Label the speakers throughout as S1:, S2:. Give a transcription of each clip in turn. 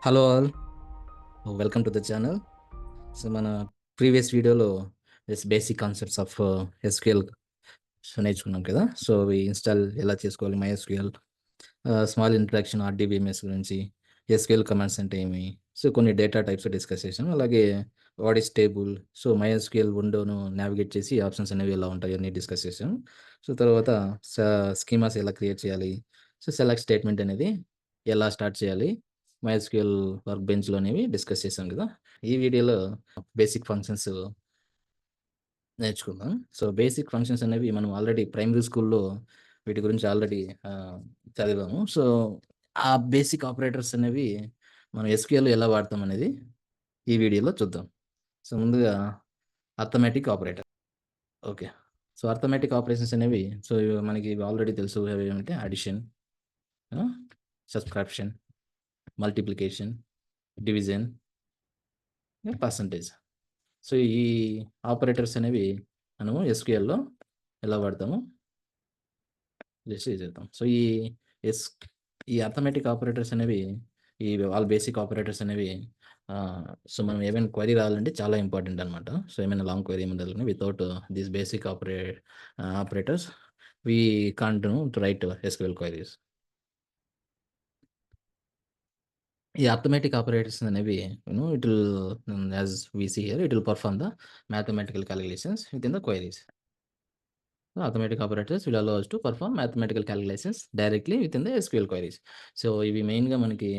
S1: Hello all, welcome to the channel. So, మన previous వీడియోలో basic concepts of SQL నేర్చుకున్నాం కదా! సో, అవి ఇన్‌స్టాల్ ఎలా చేసుకోవాలి మైఎస్‌క్యూఎల్, స్మాల్ ఇంట్రడక్షన్ ఆర్‌డిబిఎంఎస్ గురించి, ఎస్‌క్యూఎల్ కమాండ్స్ అంటే ఏమి, సో, కొన్ని డేటా టైప్స్ డిస్కస్ చేసాం. అలాగే what is table, so, MySQL విండోను నావిగేట్ చేసి ఆప్షన్స్ అనేవి ఎలా ఉంటాయి అన్నీ డిస్కస్ చేసాం. సో, తర్వాత స స్కీమాస్ ఎలా క్రియేట్ చేయాలి, సో, సెలెక్ట్ స్టేట్మెంట్ అనేది ఎలా స్టార్ట్ చేయాలి, మైఎస్‌క్యూఎల్ వర్క్ బెంచ్‌లో అనేవి డిస్కస్ చేసాం కదా! ఈ వీడియోలో బేసిక్ ఫంక్షన్స్ నేర్చుకుందాం. సో, బేసిక్ ఫంక్షన్స్ అనేవి మనం ఆల్రెడీ ప్రైమరీ స్కూల్‌లో వీటి గురించి ఆల్రెడీ చదివాము. సో, ఆ బేసిక్ ఆపరేటర్స్ అనేవి మనం ఎస్‌క్యూఎల్‌లో ఎలా వాడతాం అనేది ఈ వీడియోలో చూద్దాం. సో, ముందుగా arithmetic operator. Okay. So, arithmetic operations అనేవి మనకి ఇవి ఆల్రెడీ తెలుసు. అవి ఏమంటే అడిషన్, ఆహ్, subtraction, multiplication, division, percentage. So, ఈ ఆపరేటర్స్ అనేవి మనము ఎస్‌క్యూఎల్‌లో ఎలా వాడతామో జస్ట్ చేద్దాం. సో, ఎస్ ఈ అర్థమెటిక్ ఆపరేటర్స్ అనేవి ఆల్ బేసిక్ ఆపరేటర్స్ అనేవి సో, మనం ఏమైనా క్వెరీ రాయాలంటే చాలా ఇంపార్టెంట్ అనమాట. సో, ఏమైనా లాంగ్ క్వెరీ ఏమైనా రాయాలంటే without these basic operators we can't write SQL queries. ఈ అర్థమెటిక్ ఆపరేటర్స్ అనేవి it will as we see here it will perform the mathematical calculations within the queries. Arithmetic operators will allow us to perform mathematical calculations directly within the SQL queries. So, ఇవి మెయిన్‌గా మనకి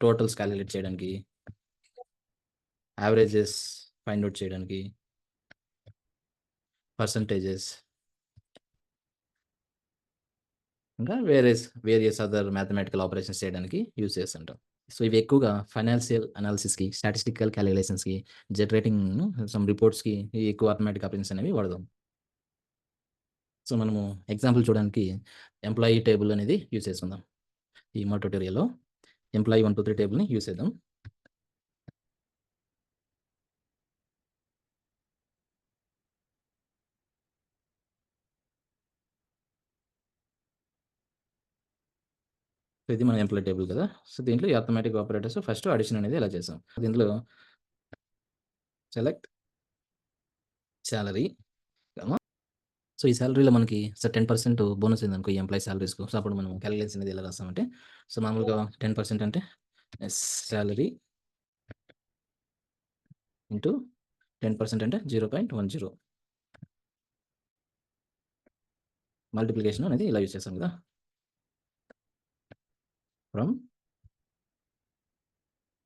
S1: totals calculate చేయడానికి, averages find out చేయడానికి, percentages, ఇంకా various other mathematical operations చేయడానికి use చేస్తుంటాం. So, ఇవి ఎక్కువగా ఫైనాన్షియల్ అనాలిసిస్‌కి, స్టాటిస్టికల్ కాలిక్యులేషన్స్‌కి, జనరేటింగ్ సమ్ రిపోర్ట్స్‌కి ఈ ఎక్కువ అర్థమెటిక్ ఆపరేషన్స్ అనేవి వాడదాం. సో, మనము ఎగ్జాంపుల్ చూడడానికి ఎంప్లాయీ టేబుల్ అనేది యూజ్ చేసుకుందాం. మా ట్యుటోరియల్‌లో ఎంప్లాయీ 1, 2, 3 టేబుల్‌ని యూజ్ చేద్దాం. సో, ఇది మన ఎంప్లాయీ టేబుల్ కదా! సో, దీంట్లో ఈ అర్థమెటిక్ ఆపరేటర్స్ ఫస్ట్ అడిషన్ అనేది ఇలా చేసాం. దీంట్లో సెలెక్ట్ సాలరీ, కామా, సో, ఈ సాలరీలో మనకి 10% బోనస్ అయిందనుకో ఈ ఎంప్లాయీ సాలరీస్‌కు. సో, అప్పుడు మనం కాలిక్యులేషన్ అనేది ఎలా రాస్తామంటే, సో, మామూలుగా 10% అంటే సాలరీ ఇంటూ 10% అంటే 0.10 మల్టిప్లికేషన్ అనేది ఇలా యూజ్ చేస్తాం కదా! From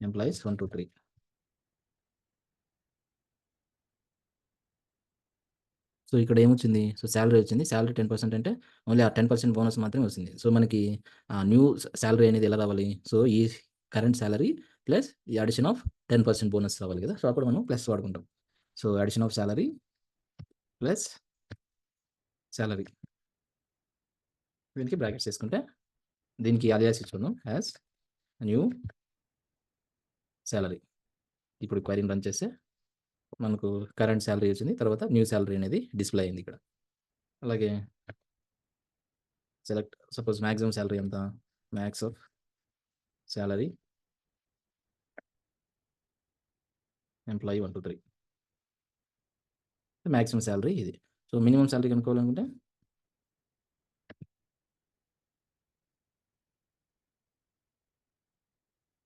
S1: employees 1, 2, 3. సో, ఇక్కడ ఏమొచ్చింది? సో, సాలరీ వచ్చింది. సాలరీ 10% అంటే ఓన్లీ ఆ 10% బోనస్ మాత్రమే వస్తుంది. సో, మనకి న్యూ సాలరీ అనేది ఎలా రావాలి? సో, ఈ కరెంట్ సాలరీ ప్లస్ ఈ అడిషన్ ఆఫ్ 10% బోనస్ రావాలి కదా! సో, అప్పుడు మనం ప్లస్ వాడుకుంటాం. So, addition of salary plus salary దీనికి బ్రాకెట్స్ చేసుకుంటే దీనికి అలియాస్ ఇచ్చుకుందాం యాస్ న్యూ సాలరీ. ఇప్పుడు క్వెరీని రన్ చేస్తే మనకు కరెంట్ సాలరీ వచ్చింది. తర్వాత న్యూ సాలరీ అనేది డిస్‌ప్లే అయింది ఇక్కడ. అలాగే సెలెక్ట్ సపోజ్ మాక్సిమం సాలరీ ఎంత? Max of salary employee 1, 2, 3. Maximum salary ఇది. సో, మినిమమ్ సాలరీ కనుక్కోవాలనుకుంటే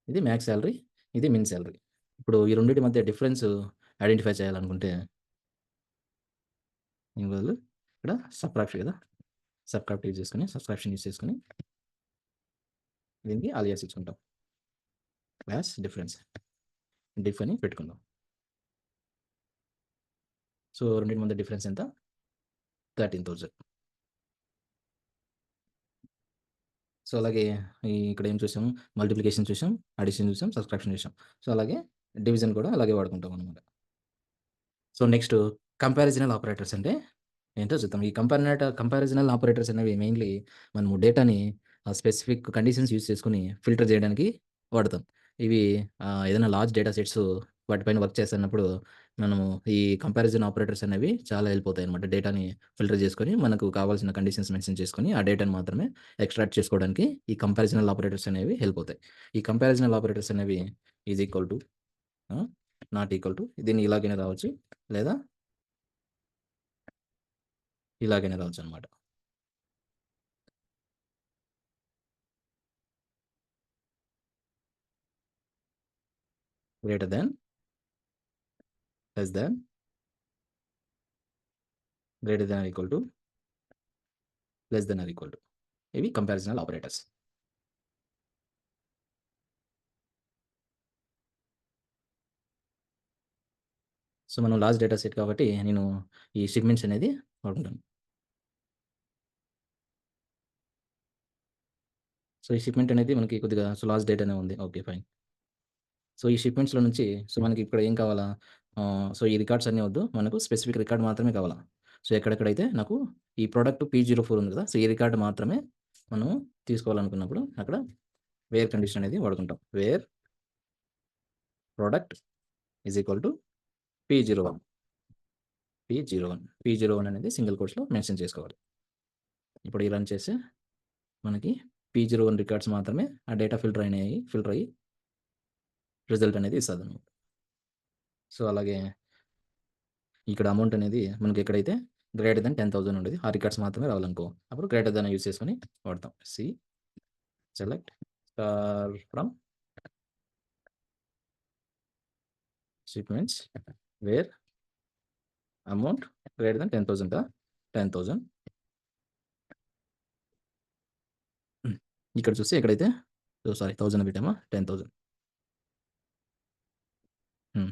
S1: ఇది మాక్స్ సాలరీ, ఇది మిన్ సాలరీ. ఇప్పుడు ఈ రెండిటి మధ్య డిఫరెన్స్ ఐడెంటిఫై చేయాలనుకుంటే దీని బదులు ఇక్కడ సబ్ట్రాక్ట్ కదా! సబ్ట్రాక్ట్ యూజ్ చేసుకొని, సబ్ట్రాక్షన్ యూజ్ చేసుకొని దీనికి అలియాస్ ఇచ్చుకుంటాం. క్లాస్ డిఫరెన్స్ డిఫ్ అని పెట్టుకుందాం. సో, రెండిటి మధ్య డిఫరెన్స్ ఎంత? 13,000. సో, అలాగే ఇక్కడ ఏం చూసాము? మల్టిప్లికేషన్ చూసాం, అడిషన్ చూసాం, సబ్ట్రాక్షన్ చూసాం. సో, అలాగే డివిజన్ కూడా అలాగే వాడుకుంటాం అన్నమాట. సో, నెక్స్ట్ కంపారిజనల్ ఆపరేటర్స్ అంటే ఏంటో చూద్దాం. ఈ కంపారిజనల్ ఆపరేటర్స్ అనేవి మెయిన్‌లీ మనము డేటాని స్పెసిఫిక్ కండిషన్స్ యూజ్ చేసుకొని ఫిల్టర్ చేయడానికి వాడతాం. ఇవి ఏదైనా లార్జ్ డేటా సెట్స్ వాటిపైన వర్క్ చేస్తున్నప్పుడు మనము ఈ కంపారిజన్ ఆపరేటర్స్ అనేవి చాలా హెల్ప్ అవుతాయన్నమాట. డేటాని ఫిల్టర్ చేసుకొని, మనకు కావాల్సిన కండిషన్స్ మెన్షన్ చేసుకొని, ఆ డేటాని మాత్రమే ఎక్స్ట్రాక్ట్ చేసుకోవడానికి ఈ కంపారిజనల్ ఆపరేటర్స్ అనేవి హెల్ప్ అవుతాయి. ఈ కంపారిజనల్ ఆపరేటర్స్ అనేవి is equal to not equal to దీన్ని ఇలాగైనా రావచ్చు, లేదా ఇలాగైనా రావచ్చనమాట. Greater than, less than, greater than or equal to, less than or equal to. ఇవి కంపారిజనల్ ఆపరేటర్స్. సో, మనం లాస్ట్ డేటా సెట్ కాబట్టి నేను ఈ సెగ్మెంట్స్ అనేది వాడుకుంటాను. సో, ఈ షిప్మెంట్ అనేది మనకి కొద్దిగా లాస్ట్ డేట్ అనే ఉంది. ఓకే. ఫైన్. సో, ఈ షిప్మెంట్స్‌లో నుంచి మనకి ఇక్కడ ఏం కావాలా? సో, ఈ రికార్డ్స్ అన్నీ వద్దు. మనకు స్పెసిఫిక్ రికార్డ్ మాత్రమే కావాలా. సో, ఎక్కడెక్కడైతే నాకు ఈ ప్రొడక్ట్ P04 ఉంది కదా! సో, ఈ రికార్డ్ మాత్రమే మనం తీసుకోవాలనుకున్నప్పుడు అక్కడ వేర్ కండిషన్ అనేది వాడుకుంటాం. Where product is equal to P01. P01 అనేది సింగిల్ కోట్స్‌లో మెన్షన్ చేసుకోవాలి. ఇప్పుడు ఈ రన్ చేస్తే మనకి P01 రికార్డ్స్ మాత్రమే ఆ డేటా ఫిల్టర్ అయ్యి రిజల్ట్ అనేది ఇస్తదనమాట. సో, అలాగే ఇక్కడ అమౌంట్ అనేది మనకి ఎక్కడైతే గ్రేటర్ దాన్ 10,000 ఉండేది. ఆ రికార్డ్స్ మాత్రమే రావాలనుకో. అప్పుడు గ్రేటర్ దాన్ యూజ్ చేసుకొని వాడతాం. Select from sequence where amount greater than 10,000 కదా! 10,000 ఇక్కడ చూస్తే ఎక్కడైతే సారీ 1000 పెట్టామా 10,000.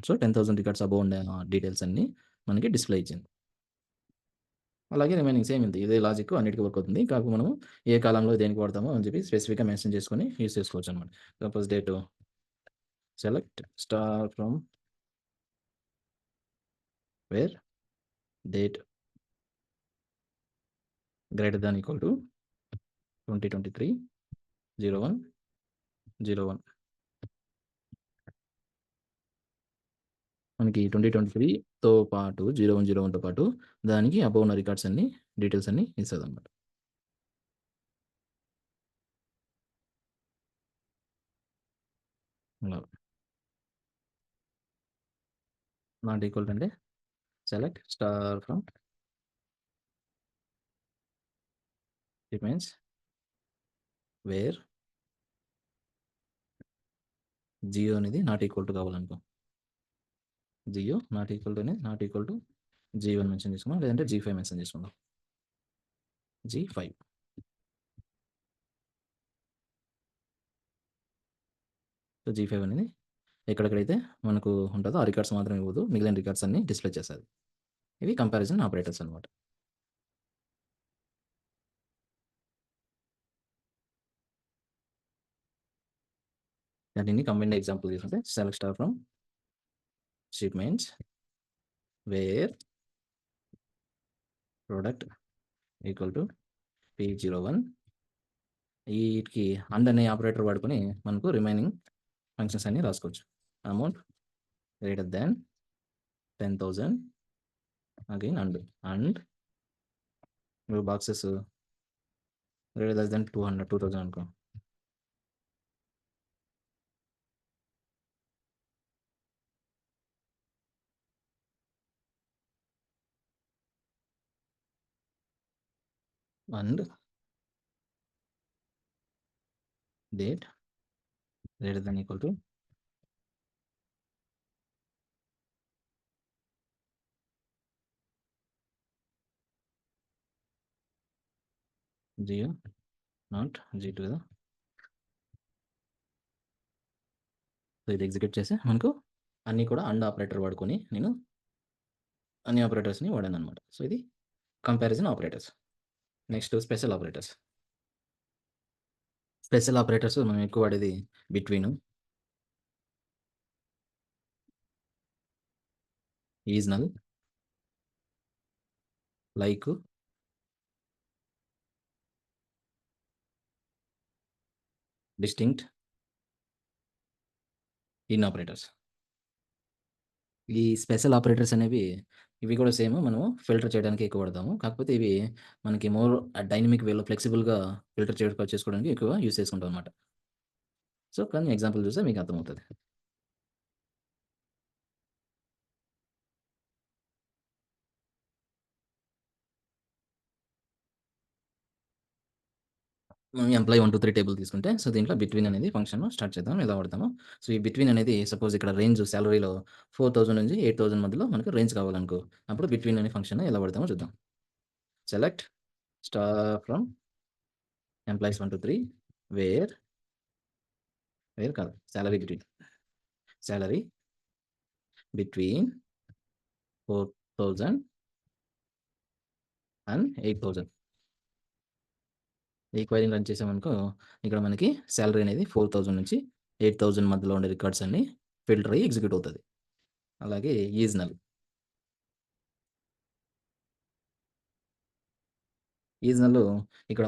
S1: సో, 10,000 రికార్డ్స్ అబోవ్ ఉండే డీటెయిల్స్ అన్నీ మనకి డిస్‌ప్లే ఇచ్చింది. అలాగే రిమైనింగ్ సేమ్ ఇంతే. ఇదే లాజిక్ అన్నిటికి వర్క్ అవుతుంది. కాకపోతే మనము ఏ కాలంలో దేనికి వాడతామో అని చెప్పి స్పెసిఫిక్‌గా మెన్షన్ చేసుకొని యూజ్ చేసుకోవచ్చనమాట. Suppose date select from where date greater than equal to 2023/01/01. మనకి 2023తో పాటు 01/01తో పాటు దానికి అబోవ్ ఉన్న రికార్డ్స్ అన్నీ డీటెయిల్స్ అన్నీ ఇస్తదనమాట. అలా నాట్ ఈక్వల్ టు అంటే select from remains where geo అనేది నాట్ ఈక్వల్ టు కావాలనుకో. జియో నాట్ ఈక్వల్ టు అనేది not equal to G1 mention చేసుకుందాం. లేదంటే G5 మెన్షన్ చేసుకుందాం. G5. సో, G5 అనేది ఎక్కడెక్కడైతే మనకు ఉంటదో ఆ రికార్డ్స్ మాత్రమే ఇవ్వదు. మిగిలిన రికార్డ్స్ అన్నీ డిస్‌ప్లే చేస్తది. ఇవి కంపారిజన్ ఆపరేటర్స్ అనమాట. దీన్ని కంబైన్డ్ ఎగ్జాంపుల్ తీసుకుంటే select from shipments where product equal to P01. ఈటికి అండ్ అనే ఆపరేటర్ వాడుకొని మనకు రిమైనింగ్ ఫంక్షన్స్ అన్నీ రాసుకోవచ్చు. Amount greater than 10,000 again and boxes greater less than 200 అనుకో. And date greater than equal to geo not G2 కదా. So, ఇది execute చేసి మనకు అన్నీ కూడా అండ్ ఆపరేటర్ వాడుకొని నేను అన్ని ఆపరేటర్స్‌ని వాడాననమాట. సో, ఇది comparison operators. Next special operators. Special operators మనం ఎక్కువ వాడేది between, is null, like, distinct, in operators. ఈ స్పెషల్ ఆపరేటర్స్ అనేవి ఇవి కూడా సేమ్ మనము ఫిల్టర్ చేయడానికి ఎక్కువ వాడతాము. కాకపోతే ఇవి మనకి మోర్ డైనమిక్ వేలో ఫ్లెక్సిబుల్‌గా ఫిల్టర్ చేసుకోవడానికి ఎక్కువ యూజ్ చేసుకుంటాం అనమాట. సో, కానీ ఎగ్జాంపుల్ చూస్తే మీకు అర్థమవుతది. మనం ఎంప్లాయీ 1, 2, 3 టేబుల్ తీసుకుంటే సో, దీంట్లో బిట్వీన్ అనేది ఫంక్షన్ స్టార్ట్ చేద్దాం. ఎలా వాడతామో. సో, ఈ బిట్వీన్ అనేది సపోజ్ ఇక్కడ రేంజ్ సాలరీలో 4000 నుంచి 8000 మధ్యలో మనకు రేంజ్ కావాలనుకో. అప్పుడు బిట్వీన్ అనే ఫంక్షన్ ఎలా వాడతామో చూద్దాం. Select star from employees 1, 2, 3 where where కాదు salary between salary between 4000 and 8000. ఈ క్వెరీని రన్ చేసామనుకో ఇక్కడ మనకి సాలరీ అనేది 4000 నుంచి 8000 మధ్యలో ఉండే రికార్డ్స్ అన్నీ ఫిల్టర్ అయ్యి ఎగ్జిక్యూట్ అవుతది. అలాగే ఈజ్ నల్. ఈజ్ నల్ ఇక్కడ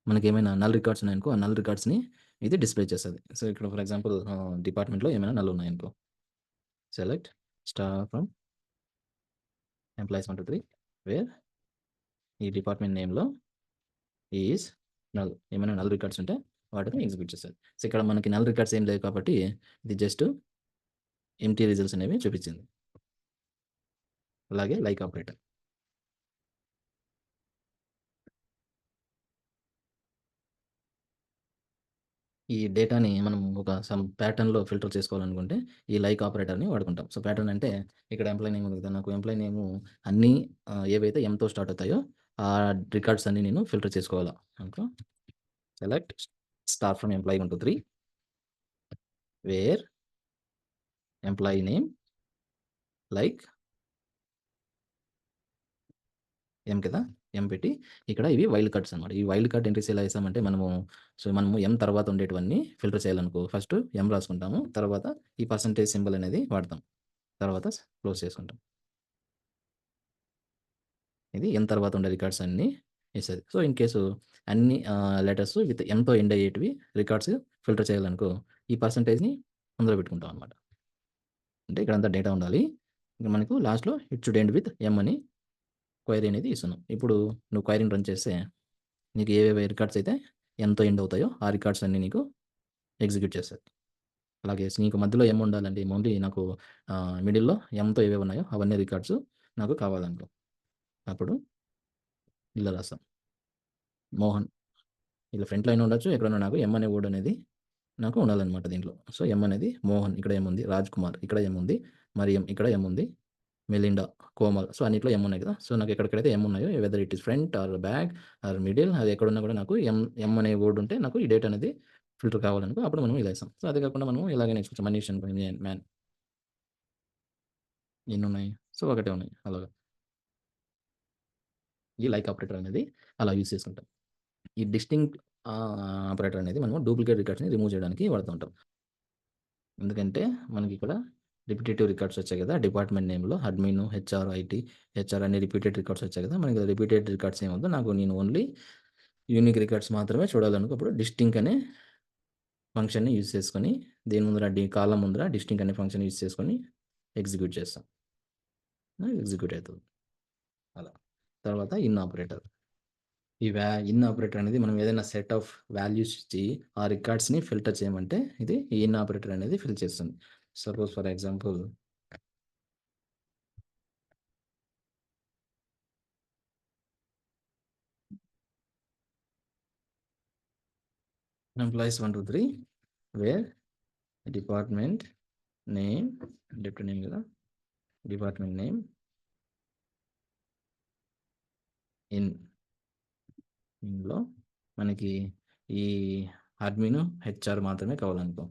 S1: మనకేమైనా నల్ రికార్డ్స్ ఉన్నాయనుకో, ఆ నల్ రికార్డ్స్‌ని ఇది డిస్‌ప్లే చేస్తది. సో, ఇక్కడ ఫర్ ఎగ్జాంపుల్ డిపార్ట్‌మెంట్‌లో ఏమైనా నల్ ఉన్నాయనుకో. Select star from employees 1, 2, 3 where ఈ డిపార్ట్‌మెంట్ నేమ్‌లో ఈజ్ నల్. ఏమైనా నల్ రికార్డ్స్ ఉంటే వాటిని ఎగ్జిక్యూట్ చేస్తది. సో, ఇక్కడ మనకి నల్ రికార్డ్స్ ఏం లేవు కాబట్టి ఇది జస్ట్ ఎంప్టీ రిజల్ట్స్ అనేవి చూపించింది. అలాగే లైక్ ఆపరేటర్. ఈ డేటాని మనం ఒక సమ్ ప్యాటర్న్‌లో ఫిల్టర్ చేసుకోవాలనుకుంటే, ఈ లైక్ ఆపరేటర్‌ని వాడుకుంటాం. సో, ప్యాటర్న్ అంటే ఇక్కడ ఎంప్లాయీ నేమ్ ఉంది కదా! నాకు ఎంప్లాయీ నేము అన్నీ ఏవైతే ఎంతో స్టార్ట్ అవుతాయో, ఆ రికార్డ్స్ అన్నీ నేను ఫిల్టర్ చేసుకోవాలా అనుకో. Select star from employee 1, 2, 3 where employee name like M కదా! ఎం పెట్టి ఇక్కడ ఇవి వైల్డ్ కార్డ్స్ అనమాట. ఈ వైల్డ్ కార్డ్ ఎంట్రీస్ ఎలా ఏసామంటే మనము ఎం తర్వాత ఉండేటివన్నీ ఫిల్టర్ చేయాలనుకో ఫస్ట్ ఎం రాసుకుంటాము. తర్వాత ఈ పర్సెంటేజ్ సింబల్ అనేది వాడతాం. తర్వాత క్లోజ్ చేసుకుంటాం. ఇది ఎన్ తర్వాత ఉండే రికార్డ్స్ అన్నీ ఏసేది. సో, ఇన్ కేసు అన్ని లెటర్స్ విత్ ఎంతో ఎండ్ అయ్యేటివి రికార్డ్స్ ఫిల్టర్ చేయాలనుకో, ఈ పర్సెంటేజ్‌ని ముందర పెట్టుకుంటాం అనమాట. అంటే ఇక్కడంతా డేటా ఉండాలి. ఇంక మనకు లాస్ట్‌లో ఇట్ షుడ్ ఎండ్ విత్ ఎం అని క్వెరీ అనేది ఇస్తున్నాం. ఇప్పుడు నువ్వు క్వెరీని రన్ చేస్తే నీకు ఏవేవి రికార్డ్స్ అయితే ఎంతో ఎండ్ అవుతాయో, ఆ రికార్డ్స్ అన్నీ నీకు ఎగ్జిక్యూట్ చేస్తది. అలాగే నీకు మధ్యలో ఎం ఉండాలంటే ఓన్లీ నాకు మిడిల్‌లో ఎంతో ఏవేవి ఉన్నాయో అవన్నీ రికార్డ్స్ నాకు కావాలనుకో. అప్పుడు ఇలా రాస్తాం. మోహన్ ఇలా ఫ్రంట్ లైన్ ఉండొచ్చు. ఎక్కడైనా నాకు ఎం అనే వర్డ్ అనేది నాకు ఉండాలనమాట దీంట్లో. సో, ఎం అనేది మోహన్ ఇక్కడ ఏముంది, రాజ్ కుమార్ ఇక్కడ ఏముంది, మరియం ఇక్కడ ఏముంది, మెలిండా, కోమల్ సో, అన్నిట్లో ఎం ఉన్నాయి కదా! సో, నాకు ఎక్కడెక్కడైతే ఎం ఉన్నాయో whether it is front are back or middle అది ఎక్కడున్నా కూడా నాకు ఎం అనే వర్డ్ ఉంటే నాకు ఈ డేటా అనేది ఫిల్టర్ కావాలనుకో అప్పుడు మనం ఇలా ఏస్తాం. సో, అదే కాకుండా మనం ఇలాగే నేర్చుకోవచ్చు. మనీష్ అనుకో మ్యాన్ ఎన్నున్నాయి? సో, ఒకటే ఉన్నాయి. అలాగా. ఈ లైక్ ఆపరేటర్ అనేది అలా యూజ్ చేసుకుంటాం. ఈ డిస్టింక్ట్ ఆపరేటర్ అనేది మనము డూప్లికేట్ రికార్డ్స్‌ని రిమూవ్ చేయడానికి వాడుతూ ఉంటాం. ఎందుకంటే మనకిక్కడ రిపిటేటివ్ రికార్డ్స్ వచ్చాయి కదా! డిపార్ట్‌మెంట్ నేమ్‌లో అడ్మిన్, హెచ్ఆర్, ఐటీ, హెచ్ఆర్ అన్ని రిపీటెడ్ రికార్డ్స్ వచ్చాయి కదా! మనకి రిపీటెడ్ రికార్డ్స్ ఏమి వద్దు. నేను ఓన్లీ యూనిక్ రికార్డ్స్ మాత్రమే చూడాలనుకున్నప్పుడు డిస్టింక్ట్ అనే ఫంక్షన్‌ని యూజ్ చేసుకొని దేని ముందర కాలమ్ ముందర డిస్టింక్ట్ అనే ఫంక్షన్ యూజ్ చేసుకొని ఎగ్జిక్యూట్ చేస్తాం. ఎగ్జిక్యూట్ అయితది. అలా. తర్వాత ఇన్ ఆపరేటర్. ఇన్ ఆపరేటర్ అనేది మనం ఏదైనా సెట్ ఆఫ్ వాల్యూస్ ఇచ్చి ఆ రికార్డ్స్‌ని ఫిల్టర్ చేయమంటే ఇది ఈ ఇన్ ఆపరేటర్ అనేది ఫిల్ చేస్తుంది. Suppose for example employees 1, 2, 3 where department name deputy name కదా! డిపార్ట్మెంట్ నేమ్ ఇన్ ఇన్‌లో మనకి ఈ అడ్మిన్, హెచ్ఆర్ మాత్రమే కావాలనుకో.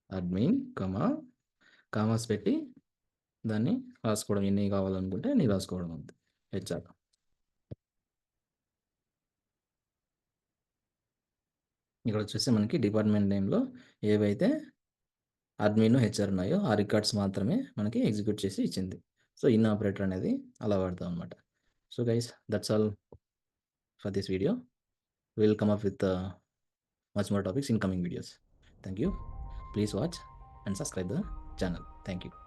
S1: అడ్మిన్, కామాస్ పెట్టి దాన్ని రాసుకోవడం. ఎన్ని కావాలనుకుంటే అన్ని రాసుకోవడం అంతే. హెచ్ఆర్. ఇక్కడ వచ్చేసి మనకి డిపార్ట్మెంట్ నేమ్‌లో ఏవైతే అడ్మిన్, హెచ్ఆర్ ఉన్నాయో ఆ రికార్డ్స్ మాత్రమే మనకి ఎగ్జిక్యూట్ చేసి ఇచ్చింది. సో, ఇన్ ఆపరేటర్ అనేది అలా వాడతాం అనమాట. So, guys that's all for this video. We will come up with much more topics in coming videos. Thank you. Please watch and subscribe the channel. Thank you.